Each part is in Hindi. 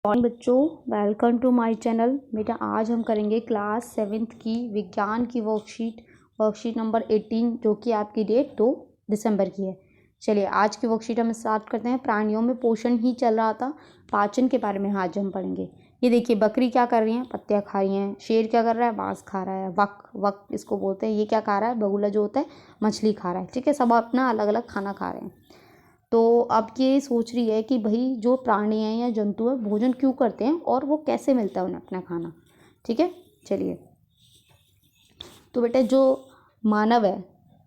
मॉर्निंग बच्चों, वेलकम टू माय चैनल। बेटा आज हम करेंगे क्लास 7th की विज्ञान की वर्कशीट नंबर 18 जो कि आपकी डेट 2 दिसंबर की है। चलिए आज की वर्कशीट हम स्टार्ट करते हैं। प्राणियों में पोषण ही चल रहा था, पाचन के बारे में आज हम पढ़ेंगे। ये देखिए बकरी क्या कर रही है, पत्तियाँ खा रही हैं। शेर क्या कर रहा है, बाँस खा रहा है। वक इसको बोलते हैं। ये क्या खा रहा है, बगुला जो होता है मछली खा रहा है। ठीक है, सब अपना अलग अलग खाना खा रहे हैं। तो अब ये सोच रही है कि भाई जो प्राणी हैं या जंतु है भोजन क्यों करते हैं और वो कैसे मिलता है उन्हें अपना खाना। ठीक है, चलिए। तो बेटा जो मानव है,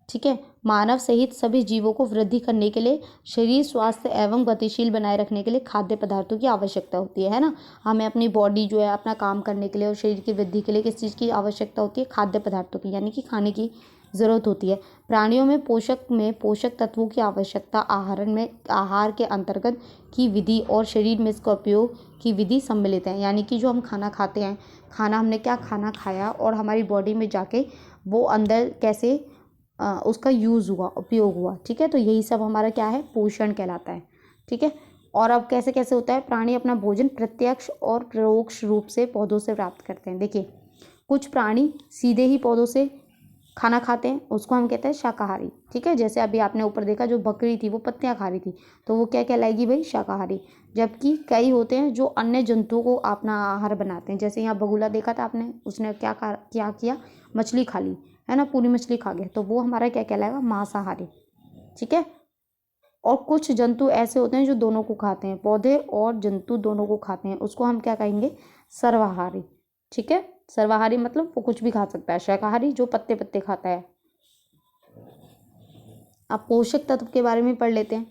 ठीक है, मानव सहित सभी जीवों को वृद्धि करने के लिए, शरीर स्वास्थ्य एवं गतिशील बनाए रखने के लिए खाद्य पदार्थों की आवश्यकता होती है ना। हमें अपनी बॉडी जो है अपना काम करने के लिए और शरीर की वृद्धि के लिए किस चीज़ की आवश्यकता होती है, खाद्य पदार्थों की, यानी कि खाने की ज़रूरत होती है। प्राणियों में पोषक तत्वों की आवश्यकता आहार के अंतर्गत की विधि और शरीर में इसका उपयोग की विधि सम्मिलित है। यानी कि जो हम खाना खाते हैं, खाना हमने क्या खाना खाया और हमारी बॉडी में जाके वो अंदर कैसे उसका यूज़ हुआ, उपयोग हुआ। ठीक है, तो यही सब हमारा क्या है, पोषण कहलाता है। ठीक है, और अब कैसे कैसे होता है, प्राणी अपना भोजन प्रत्यक्ष और परोक्ष रूप से पौधों से प्राप्त करते हैं। देखिए कुछ प्राणी सीधे ही पौधों से खाना खाते हैं, उसको हम कहते हैं शाकाहारी। ठीक है, जैसे अभी आपने ऊपर देखा जो बकरी थी वो पत्तियां खा रही थी, तो वो क्या कहलाएगी भाई, शाकाहारी। जबकि कई होते हैं जो अन्य जंतुओं को अपना आहार बनाते हैं। जैसे यहाँ बगुला देखा था आपने, उसने क्या किया, मछली खा ली, है ना, पूरी मछली खा गया, तो वो हमारा क्या कहलाएगा, मांसाहारी। ठीक है, और कुछ जंतु ऐसे होते हैं जो दोनों को खाते हैं, पौधे और जंतु दोनों को खाते हैं, उसको हम क्या कहेंगे, सर्वाहारी। ठीक है, सर्वाहारी मतलब वो कुछ भी खा सकता है। शाकाहारी जो पत्ते पत्ते खाता है। अब पोषक तत्व के बारे में पढ़ लेते हैं।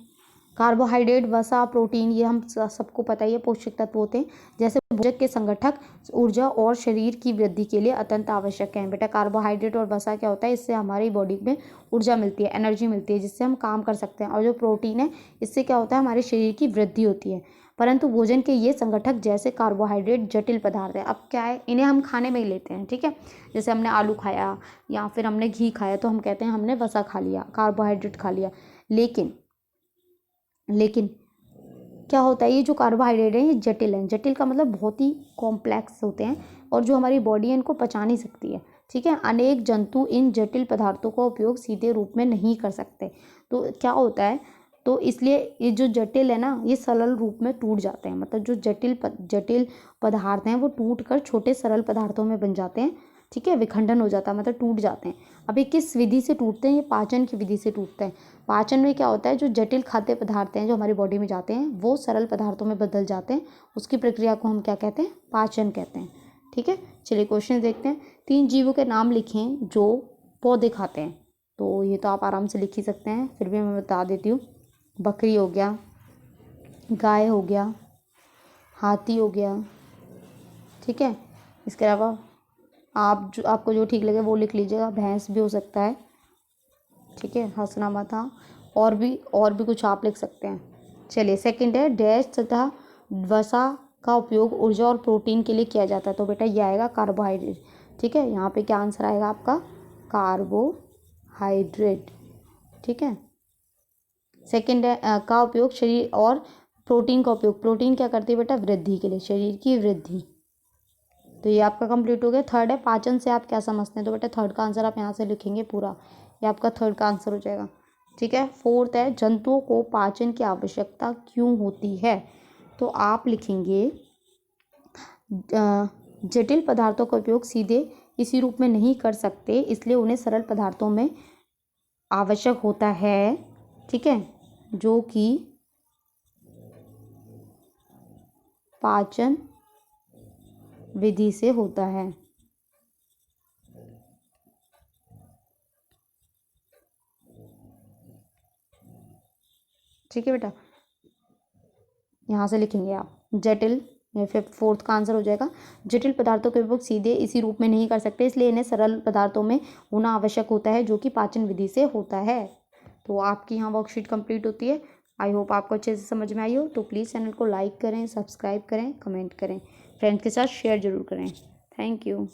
कार्बोहाइड्रेट, वसा, प्रोटीन, ये हम सबको पता ही है पोषक तत्व होते हैं। जैसे भोजन के संगठक ऊर्जा और शरीर की वृद्धि के लिए अत्यंत आवश्यक है। बेटा कार्बोहाइड्रेट और वसा क्या होता है, इससे हमारी बॉडी में ऊर्जा मिलती है, एनर्जी मिलती है, जिससे हम काम कर सकते हैं। और जो प्रोटीन है इससे क्या होता है, हमारे शरीर की वृद्धि होती है। परंतु भोजन के ये संगठक जैसे कार्बोहाइड्रेट जटिल पदार्थ है। अब क्या है, इन्हें हम खाने में ही लेते हैं। ठीक है, जैसे हमने आलू खाया या फिर हमने घी खाया तो हम कहते हैं हमने वसा खा लिया, कार्बोहाइड्रेट खा लिया। लेकिन क्या होता है, ये जो कार्बोहाइड्रेट है ये जटिल है। जटिल का मतलब बहुत ही कॉम्प्लेक्स होते हैं और जो हमारी बॉडी है इनको पचा नहीं सकती है। ठीक है, अनेक जंतु इन जटिल पदार्थों का उपयोग सीधे रूप में नहीं कर सकते। तो क्या होता है, तो इसलिए ये जो जटिल है ना, ये सरल रूप में टूट जाते हैं। मतलब जो जटिल पदार्थ हैं वो टूट कर छोटे सरल पदार्थों में बन जाते हैं। ठीक है, विखंडन हो जाता है, मतलब टूट जाते हैं। अब ये किस विधि से टूटते हैं, ये पाचन की विधि से टूटते हैं। पाचन में क्या होता है, जो जटिल खाद्य पदार्थ हैं जो हमारी बॉडी में जाते हैं वो सरल पदार्थों में बदल जाते हैं। उसकी प्रक्रिया को हम क्या कहते हैं, पाचन कहते हैं। ठीक है, चलिए क्वेश्चन देखते हैं। 3 जीवों के नाम लिखें जो पौधे खाते हैं। तो ये तो आप आराम से लिख ही सकते हैं, फिर भी मैं बता देती हूँ। बकरी हो गया, गाय हो गया, हाथी हो गया। ठीक है, इसके अलावा आपको जो ठीक लगे वो लिख लीजिएगा। भैंस भी हो सकता है। ठीक है, हंसना मत। हाँ, और भी कुछ आप लिख सकते हैं। चलिए सेकंड है, डैश तथा वसा का उपयोग ऊर्जा और प्रोटीन के लिए किया जाता है। तो बेटा ये आएगा कार्बोहाइड्रेट। ठीक है, यहाँ पे क्या आंसर आएगा आपका, कार्बोहाइड्रेट। ठीक है, सेकंड है का उपयोग शरीर, और प्रोटीन का उपयोग, प्रोटीन क्या करती है बेटा, वृद्धि के लिए, शरीर की वृद्धि। तो ये आपका कंप्लीट हो गया। थर्ड है, पाचन से आप क्या समझते हैं। तो बेटा थर्ड का आंसर आप यहाँ से लिखेंगे पूरा, ये आपका थर्ड का आंसर हो जाएगा। ठीक है, फोर्थ है, जंतुओं को पाचन की आवश्यकता क्यों होती है। तो आप लिखेंगे जटिल पदार्थों का उपयोग सीधे इसी रूप में नहीं कर सकते, इसलिए उन्हें सरल पदार्थों में आवश्यक होता है। ठीक है, जो कि पाचन विधि से होता है। ठीक है बेटा, यहाँ से लिखेंगे आप जटिल, या फिर फोर्थ का आंसर हो जाएगा, जटिल पदार्थों के उपयोग सीधे इसी रूप में नहीं कर सकते, इसलिए इन्हें सरल पदार्थों में होना आवश्यक होता है, जो कि पाचन विधि से होता है। तो आपकी यहाँ वर्कशीट कंप्लीट होती है। आई होप आपको अच्छे से समझ में आई हो। तो प्लीज़ चैनल को लाइक करें, सब्सक्राइब करें, कमेंट करें, फ्रेंड्स के साथ शेयर जरूर करें। Thank you.